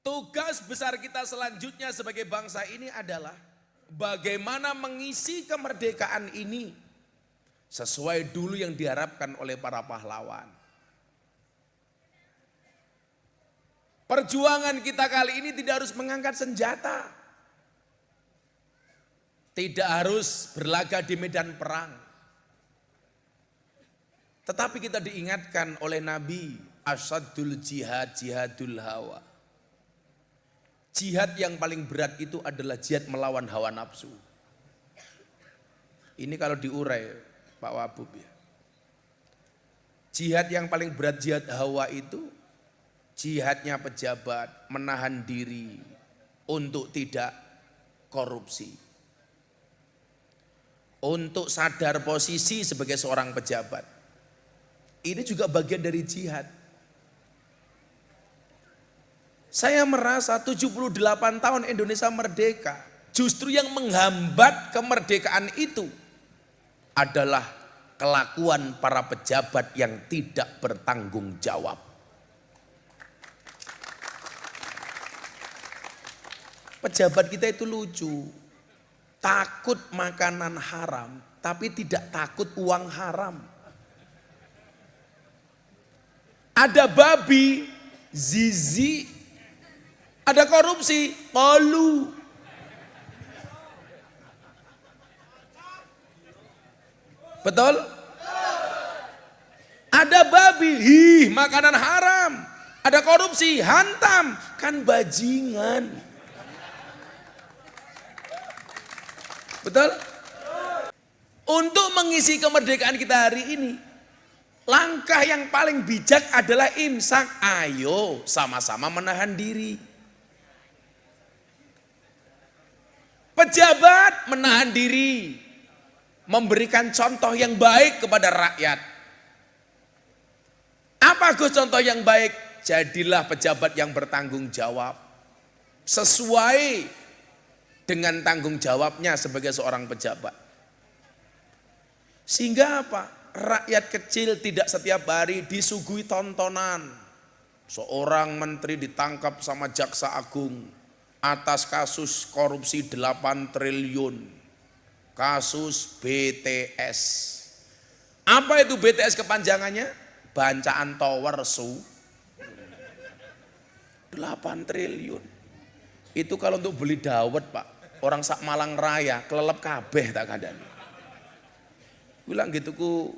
Tugas besar kita selanjutnya sebagai bangsa ini adalah bagaimana mengisi kemerdekaan ini sesuai dulu yang diharapkan oleh para pahlawan. Perjuangan kita kali ini tidak harus mengangkat senjata. Tidak harus berlaga di medan perang. Tetapi kita diingatkan oleh Nabi, asyadul jihad, jihadul hawa. Jihad yang paling berat itu adalah jihad melawan hawa nafsu. Ini kalau diurai Pak Wabub ya. Jihad yang paling berat jihad hawa itu jihadnya pejabat menahan diri untuk tidak korupsi. Untuk sadar posisi sebagai seorang pejabat. Ini juga bagian dari jihad. Saya merasa 78 tahun Indonesia merdeka. Justru yang menghambat kemerdekaan itu adalah kelakuan para pejabat yang tidak bertanggung jawab. Pejabat kita itu lucu. Takut makanan haram, tapi tidak takut uang haram. Ada babi, zizi, ada korupsi, kolu. Betul? Ada babi, makanan haram. Ada korupsi, hantam. Kan bajingan. Betul? Untuk mengisi kemerdekaan kita hari ini, langkah yang paling bijak adalah imsak. Ayo sama-sama menahan diri. Pejabat menahan diri, memberikan contoh yang baik kepada rakyat. Apa Gus contoh yang baik? Jadilah pejabat yang bertanggung jawab. Sesuai dengan tanggung jawabnya sebagai seorang pejabat. Sehingga apa? Rakyat kecil tidak setiap hari disuguhi tontonan. Seorang menteri ditangkap sama jaksa agung atas kasus korupsi 8 triliun. Kasus BTS. Apa itu BTS kepanjangannya? Bancaan Tower Su. 8 triliun. Itu kalau untuk beli dawet Pak. Orang sak Malang Raya kelelep kabeh tak kandani. Bilang gitu ku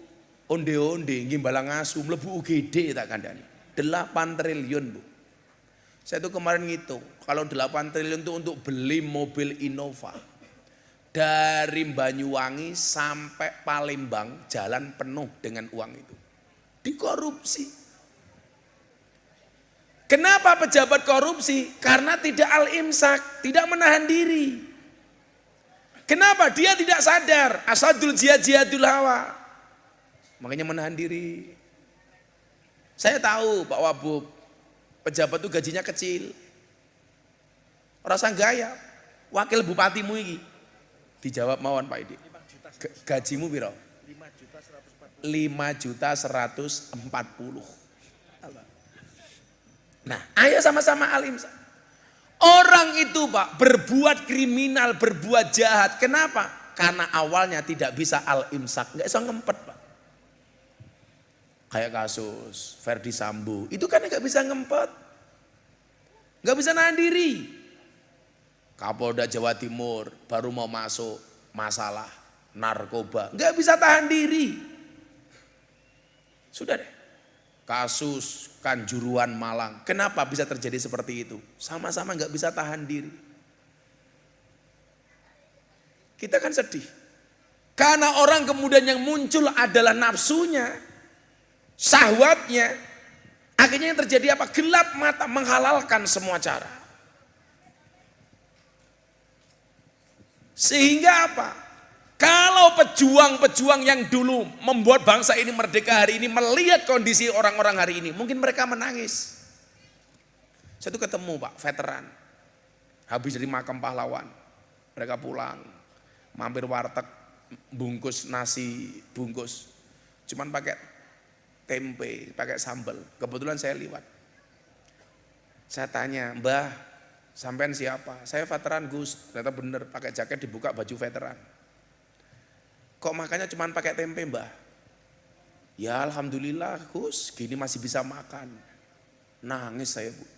onde-onde ngimbalang asu mlebu UGD tak kandani. 8 triliun Bu. Saya tuh kemarin ngitung, kalau 8 triliun itu untuk beli mobil Innova. Dari Banyuwangi sampai Palembang jalan penuh dengan uang itu. Dikorupsi. Kenapa pejabat korupsi? Karena tidak al-imsak, tidak menahan diri. Kenapa? Dia tidak sadar, asadul jihad jihadul hawa. Makanya menahan diri. Saya tahu Pak Wabub, pejabat itu gajinya kecil. Rasa gaya, wakil bupatimu ini. Dijawab mawon Pak Idi. Gajimu piro? 5.140.000. Nah, ayo sama-sama al-imsak. Orang itu Pak berbuat kriminal, berbuat jahat. Kenapa? Karena awalnya tidak bisa al-imsak, nggak bisa ngempet Pak. Kayak kasus Verdi Sambo, itu kan nggak bisa ngempet, nggak bisa nahan diri. Kapolda Jawa Timur baru mau masuk masalah narkoba, nggak bisa tahan diri. Sudah deh, kasus Kanjuruhan Malang, kenapa bisa terjadi seperti itu? Sama-sama nggak bisa tahan diri. Kita kan sedih, karena orang kemudian yang muncul adalah nafsunya. Syahwatnya, akhirnya yang terjadi apa? Gelap mata, menghalalkan semua cara. Sehingga apa? Kalau pejuang-pejuang yang dulu membuat bangsa ini merdeka hari ini melihat kondisi orang-orang hari ini, mungkin mereka menangis. Saya tuh ketemu Pak, veteran, habis dari makam pahlawan, mereka pulang, mampir warteg, bungkus nasi, bungkus, cuman pakai tempe, pakai sambal. Kebetulan saya liwat. Saya tanya, Mbah, sampean siapa? Saya veteran Gus. Ternyata bener, pakai jaket dibuka baju veteran. Kok makannya cuma pakai tempe, Mbah? Ya alhamdulillah Gus, gini masih bisa makan. Nangis saya, Bu.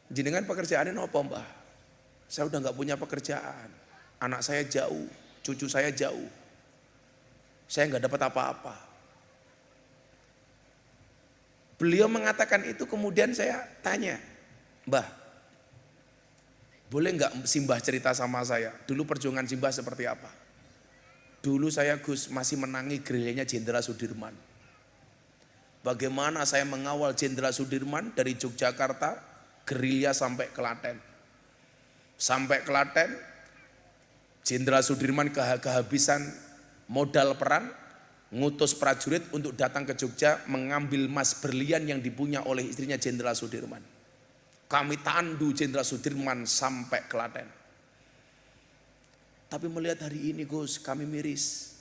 Jenengan pekerjaannya apa, Mbah? Saya udah nggak punya pekerjaan. Anak saya jauh, cucu saya jauh. Saya nggak dapat apa-apa. Beliau mengatakan itu, kemudian saya tanya, Mbah, boleh nggak Simbah cerita sama saya? Dulu perjuangan Simbah seperti apa? Dulu saya Gus masih menangi gerilyanya Jenderal Sudirman. Bagaimana saya mengawal Jenderal Sudirman dari Yogyakarta, gerilya sampai Klaten. Sampai Klaten, Jenderal Sudirman kehabisan modal perang, ngutus prajurit untuk datang ke Jogja mengambil emas berlian yang dipunya oleh istrinya Jenderal Sudirman. Kami tandu Jenderal Sudirman sampai Klaten. Tapi melihat hari ini Gus, kami miris.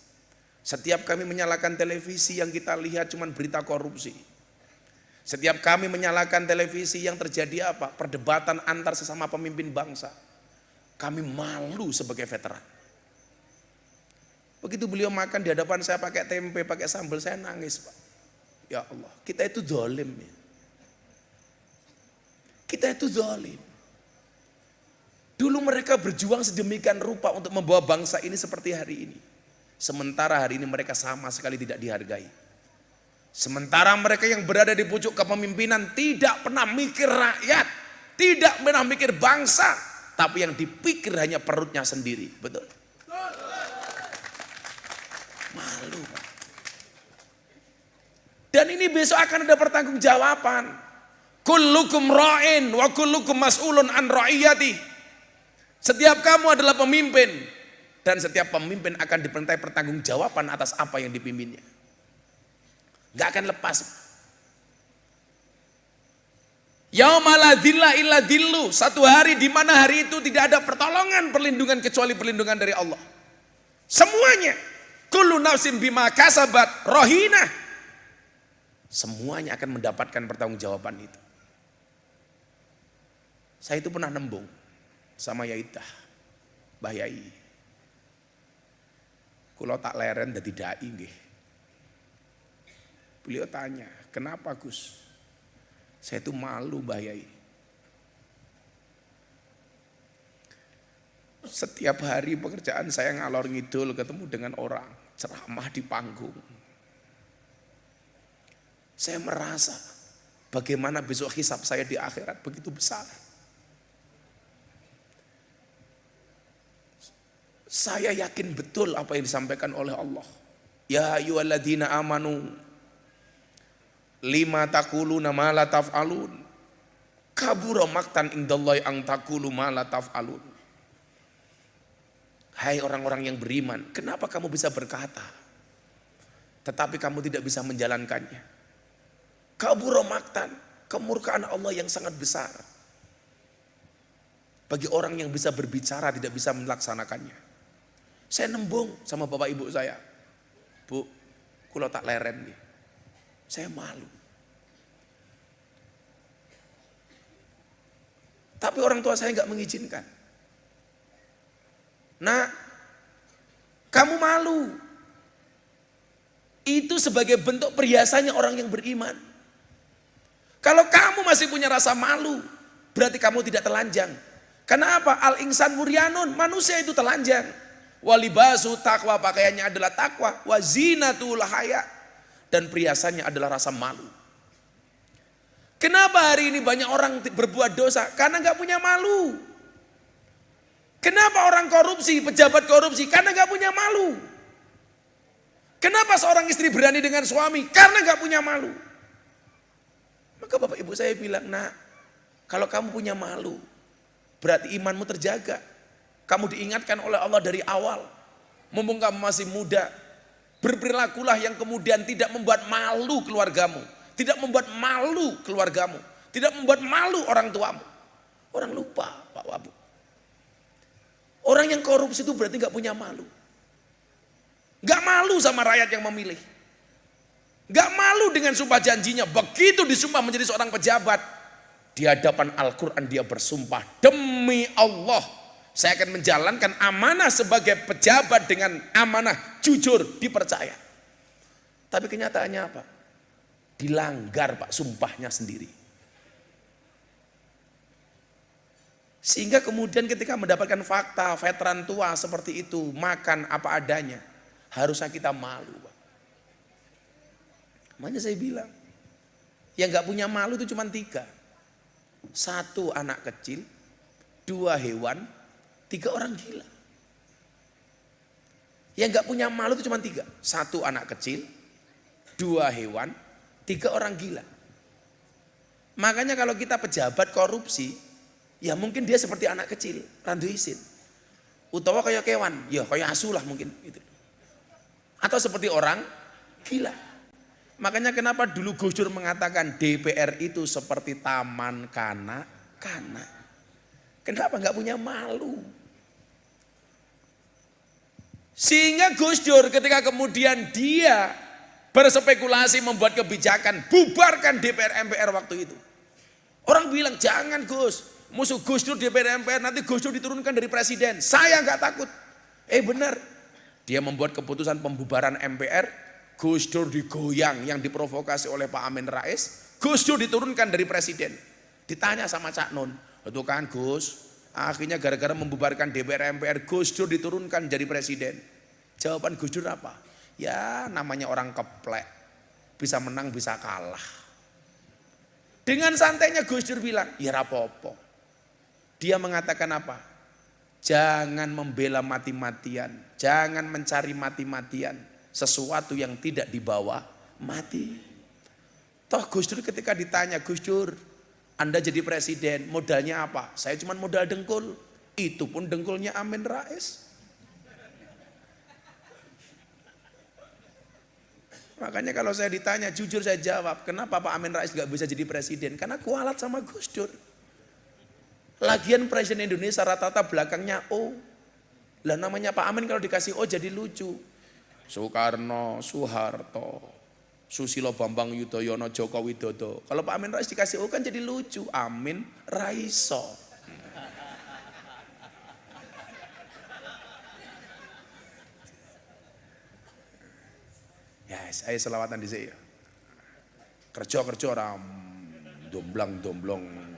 Setiap kami menyalakan televisi yang kita lihat cuma berita korupsi. Setiap kami menyalakan televisi yang terjadi apa? Perdebatan antar sesama pemimpin bangsa. Kami malu sebagai veteran. Begitu beliau makan di hadapan saya pakai tempe, pakai sambal, saya nangis, Pak. Ya Allah, kita itu zalim ya. Kita itu zalim. Dulu mereka berjuang sedemikian rupa untuk membawa bangsa ini seperti hari ini. Sementara hari ini mereka sama sekali tidak dihargai. Sementara mereka yang berada di pucuk kepemimpinan tidak pernah mikir rakyat, tidak pernah mikir bangsa, tapi yang dipikir hanya perutnya sendiri. Betul? Malu, Pak. Dan ini besok akan ada pertanggungjawaban. Kullukum ra'in wa kullukum mas'ulun an ra'iyati. Setiap kamu adalah pemimpin dan setiap pemimpin akan dimintai pertanggungjawaban atas apa yang dipimpinnya. Gak akan lepas. Yauma la dzilla illa dzillu, satu hari di mana hari itu tidak ada pertolongan, perlindungan kecuali perlindungan dari Allah. Semuanya, kullu nafsin bima kasabat rohina, semuanya akan mendapatkan pertanggungjawaban itu. Saya itu pernah nembung sama Yaidah, Mbah Yai. Kulo tak leren dadi dai nggih. Beliau tanya, kenapa Gus? Saya itu malu Mbah Yai. Setiap hari pekerjaan saya ngalor ngidul ketemu dengan orang, ceramah di panggung. Saya merasa bagaimana besok hisab saya di akhirat begitu besar. Saya yakin betul apa yang disampaikan oleh Allah. Ya ayyuhalladzina amanu lima taquluna ma la taf'alun. Kabura maqtan indallahi an taqulu ma la taf'alun. Hai orang-orang yang beriman, kenapa kamu bisa berkata tetapi kamu tidak bisa menjalankannya? Kabura maqtan, kemurkaan Allah yang sangat besar bagi orang yang bisa berbicara tidak bisa melaksanakannya. Saya nembung sama bapak ibu saya, Bu, kulo tak leren nih. Saya malu. Tapi orang tua saya nggak mengizinkan. Nah, kamu malu. Itu sebagai bentuk perhiasannya orang yang beriman. Kalau kamu masih punya rasa malu, berarti kamu tidak telanjang. Kenapa? Al-insan muryanun, manusia itu telanjang. Walibasu takwa, pakaiannya adalah takwa. Wazinatul haya, dan perhiasannya adalah rasa malu. Kenapa hari ini banyak orang berbuat dosa? Karena nggak punya malu. Kenapa orang korupsi, pejabat korupsi? Karena nggak punya malu. Kenapa seorang istri berani dengan suami? Karena nggak punya malu. Maka bapak ibu saya bilang, nah, kalau kamu punya malu, berarti imanmu terjaga. Kamu diingatkan oleh Allah dari awal. Mumpung kamu masih muda, berperilakulah yang kemudian tidak membuat malu keluargamu, tidak membuat malu keluargamu, tidak membuat malu orang tuamu. Orang lupa, Pak Wabu. Orang yang korupsi itu berarti gak punya malu. Gak malu sama rakyat yang memilih. Gak malu dengan sumpah janjinya. Begitu disumpah menjadi seorang pejabat, Di hadapan Al-Quran dia bersumpah, demi Allah saya akan menjalankan amanah sebagai pejabat dengan amanah, jujur, dipercaya. Tapi kenyataannya apa? Dilanggar Pak sumpahnya sendiri. Sehingga kemudian ketika mendapatkan fakta veteran tua seperti itu, makan apa adanya, harusnya kita malu Pak. Makanya saya bilang, yang gak punya malu itu cuma 3. 1 anak kecil, 2 hewan, 3 orang gila. Yang gak punya malu itu cuma 3. 1 anak kecil, 2 hewan, 3 orang gila. Makanya kalau kita pejabat korupsi, ya mungkin dia seperti anak kecil, randu isin. Utawa kayak kewan, ya kayak asu lah mungkin. Gitu. Atau seperti orang gila. Makanya kenapa dulu Gus Dur mengatakan DPR itu seperti taman kanak-kanak. Kenapa nggak punya malu? Sehingga Gus Dur ketika kemudian dia berspekulasi membuat kebijakan, bubarkan DPR MPR waktu itu. Orang bilang jangan Gus, musuh Gus Dur DPR MPR, nanti Gus Dur diturunkan dari presiden. Saya nggak takut. Benar, dia membuat keputusan pembubaran MPR. Gus Dur digoyang yang diprovokasi oleh Pak Amin Rais. Gus Dur diturunkan dari presiden. Ditanya sama Cak Nun, itu kan Gus, akhirnya gara-gara membubarkan DPR MPR Gus Dur diturunkan jadi presiden. Jawaban Gus Dur apa? Ya namanya orang keplek, bisa menang bisa kalah. Dengan santainya Gus Dur bilang, ya rapopo. Dia mengatakan apa? Jangan membela mati-matian, jangan mencari mati-matian. Sesuatu yang tidak dibawa mati. Toh Gus Dur ketika ditanya, Gus Dur Anda jadi presiden modalnya apa? Saya cuma modal dengkul. Itu pun dengkulnya Amin Rais. Makanya kalau saya ditanya jujur saya jawab, kenapa Pak Amin Rais gak bisa jadi presiden? Karena kualat sama Gus Dur. Lagian presiden Indonesia rata-rata belakangnya O. Lah namanya Pak Amin kalau dikasih O jadi lucu. Soekarno, Soeharto, Susilo Bambang Yudhoyono, Joko Widodo. Kalau Pak Amin Rais dikasih O kan jadi lucu. Amin Raiso. Ya, saya selawatan di sini. Kerja-kerja orang domblang-domblong.